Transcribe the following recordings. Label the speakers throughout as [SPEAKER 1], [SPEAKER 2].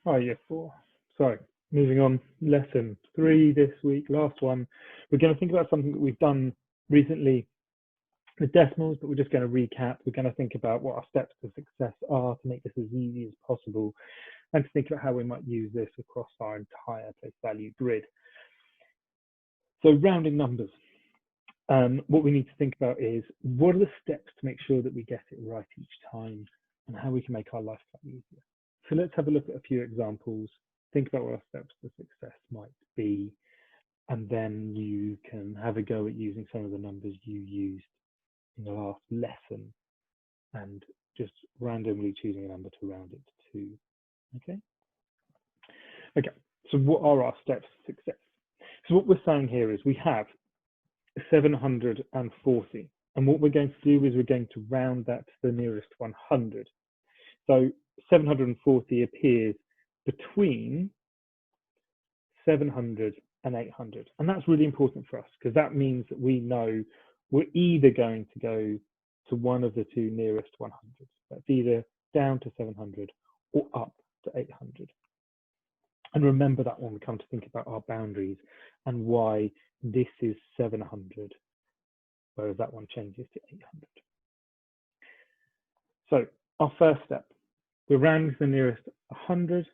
[SPEAKER 1] Oh, year four. So, moving on, lesson three this week, last one. We're going to think about something that we've done recently with decimals, but we're just going to recap. We're going to think about what our steps to success are to make this as easy as possible, and to think about how we might use this across our entire place value grid. So, rounding numbers. What we need to think about is what are the steps to make sure that we get it right each time, and how we can make our life slightly easier. So let's have a look at a few examples, think about what our steps to success might be, and then you can have a go at using some of the numbers you used in the last lesson and just randomly choosing a number to round it to. Okay? Okay, so what are our steps to success? So what we're saying here is we have 740, and what we're going to do is we're going to round that to the nearest 100. So 740 appears between 700 and 800. And that's really important for us because that means that we know we're either going to go to one of the two nearest 100s. That's either down to 700 or up to 800. And remember that when we come to think about our boundaries and why this is 700, whereas that one changes to 800. So our first step, we're rounding to the nearest 100,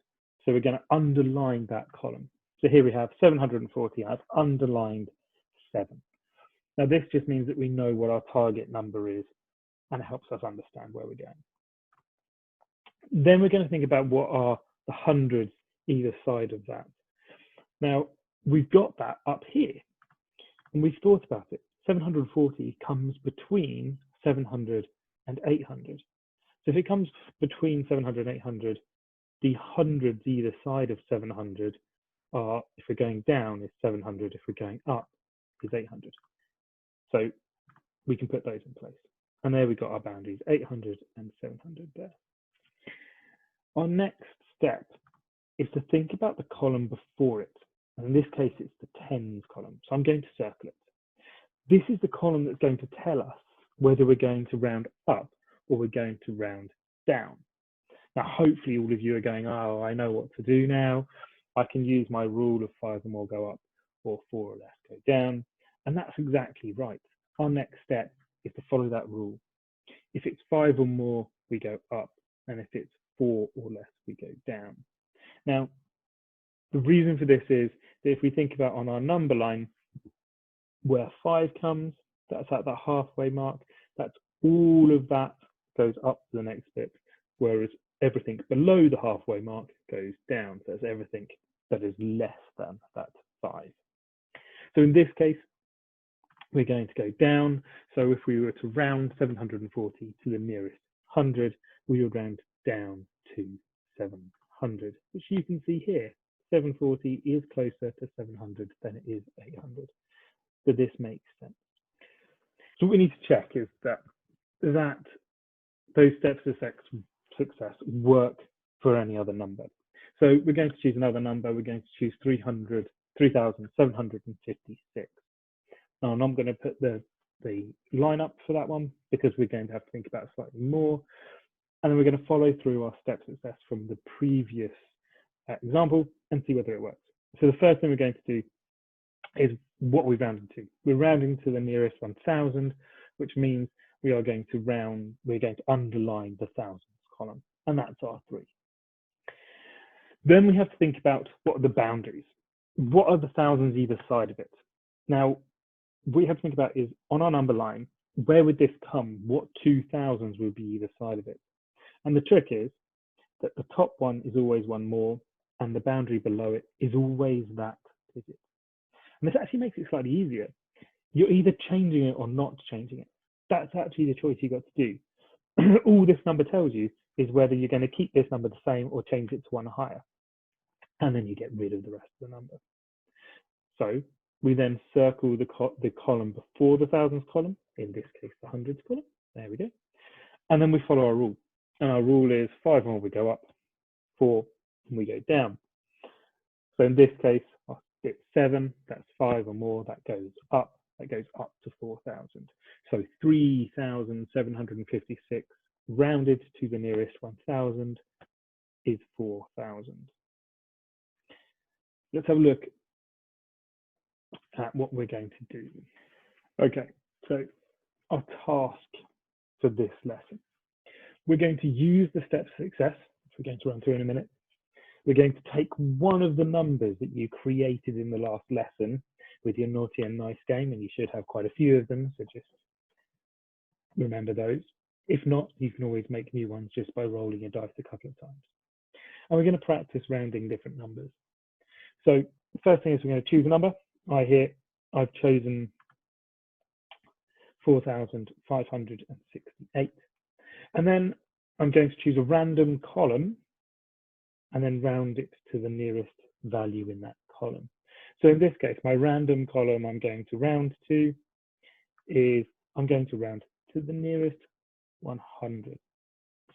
[SPEAKER 1] so we're going to underline that column. So here we have 740, I've underlined 7. Now this just means that we know what our target number is, and it helps us understand where we're going. Then we're going to think about what are the hundreds either side of that. Now we've got that up here, and we've thought about it. 740 comes between 700 and 800. So if it comes between 700 and 800, the hundreds either side of 700 are, if we're going down, is 700. If we're going up, is 800. So we can put those in place. And there we've got our boundaries, 800 and 700 there. Our next step is to think about the column before it. And in this case, it's the tens column. So I'm going to circle it. This is the column that's going to tell us whether we're going to round up or we're going to round down. Now, hopefully all of you are going, oh, I know what to do now. I can use my rule of 5 or more go up or 4 or less go down. And that's exactly right. Our next step is to follow that rule. If it's 5 or more, we go up. And if it's 4 or less, we go down. Now, the reason for this is that if we think about on our number line, where 5 comes, that's at the halfway mark. That's all of that goes up to the next bit, whereas everything below the halfway mark goes down. So that's everything that is less than that 5. So in this case, we're going to go down. So if we were to round 740 to the nearest 100, we would round down to 700, which you can see here. 740 is closer to 700 than it is 800. So this makes sense. So what we need to check is that those steps of success work for any other number. So we're going to choose another number. We're going to choose 3,756. Now I'm not going to put the line up for that one because we're going to have to think about it slightly more. And then we're going to follow through our step success from the previous example and see whether it works. So the first thing we're going to do is what we're rounding to. We're rounding to the nearest 1,000, which means we are going to round, we're going to underline the thousands column, and that's our 3. Then we have to think about what are the boundaries. What are the thousands either side of it? Now, what we have to think about is on our number line, where would this come? What 2 thousands would be either side of it? And the trick is that the top one is always one more, and the boundary below it is always that digit. And this actually makes it slightly easier. You're either changing it or not changing it. That's actually the choice you've got to do. All this number tells you is whether you're going to keep this number the same or change it to one higher. And then you get rid of the rest of the number. So we then circle the column before the thousands column, in this case, the hundreds column. There we go. And then we follow our rule. And our rule is 5 more, we go up, 4, and we go down. So in this case, it's 7, that's 5 or more, that goes up to 4,000. So 3,756 rounded to the nearest 1,000 is 4,000. let's have a look at what we're going to do. Okay, so our task for this lesson. We're going to use the steps of success, which we're going to run through in a minute. We're going to take one of the numbers that you created in the last lesson with your naughty and nice game, and you should have quite a few of them, so just remember those. If not, you can always make new ones just by rolling your dice a couple of times. And we're going to practice rounding different numbers. So the first thing is we're going to choose a number. I've chosen 4,568. And then I'm going to choose a random column and then round it to the nearest value in that column. So in this case, my random column I'm going to round to is, I'm going to round to the nearest 100.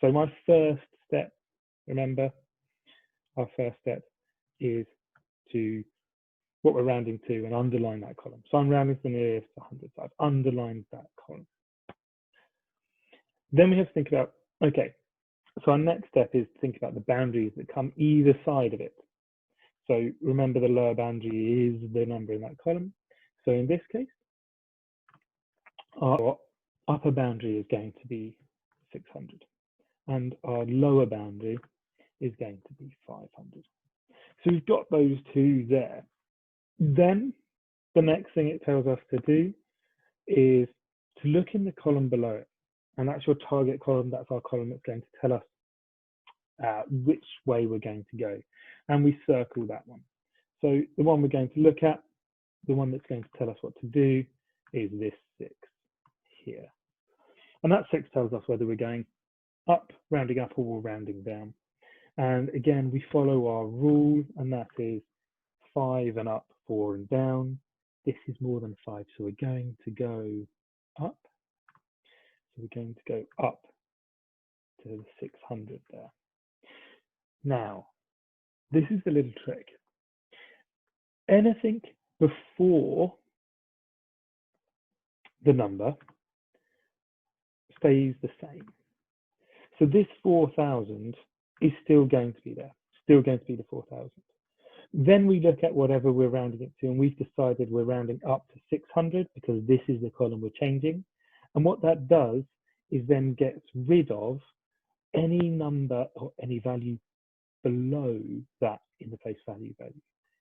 [SPEAKER 1] So my first step, remember, our first step is to what we're rounding to and underline that column. So I'm rounding to the nearest 100. So I've underlined that column. Then we have to think about, okay, so our next step is to think about the boundaries that come either side of it. So remember, the lower boundary is the number in that column. So in this case, our upper boundary is going to be 600 and our lower boundary is going to be 500. So we've got those two there. Then the next thing it tells us to do is to look in the column below it. And that's your target column. That's our column that's going to tell us which way we're going to go. And we circle that one. So the one we're going to look at, the one that's going to tell us what to do, is this 6 here. And that 6 tells us whether we're going up, rounding up, or we're rounding down. And again, we follow our rule, and that is 5 and up, 4 and down. This is more than 5, so we're going to go up. So we're going to go up to the 600 there. Now, this is the little trick. Anything before the number stays the same. So this 4,000 is still going to be there, still going to be the 4,000. Then we look at whatever we're rounding it to, and we've decided we're rounding up to 600 because this is the column we're changing. And what that does is then gets rid of any number or any value below that in the place value.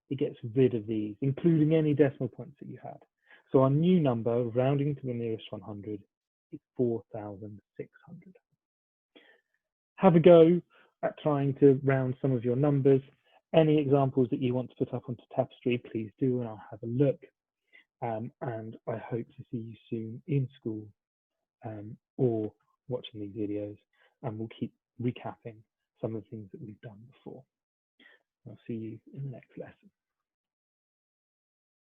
[SPEAKER 1] It gets rid of these, including any decimal points that you had. So our new number, rounding to the nearest 100, is 4,600. Have a go at trying to round some of your numbers. Any examples that you want to put up onto Tapestry, please do, and I'll have a look. And I hope to see you soon in school or watching these videos, and we'll keep recapping some of the things that we've done before. I'll see you in the next lesson.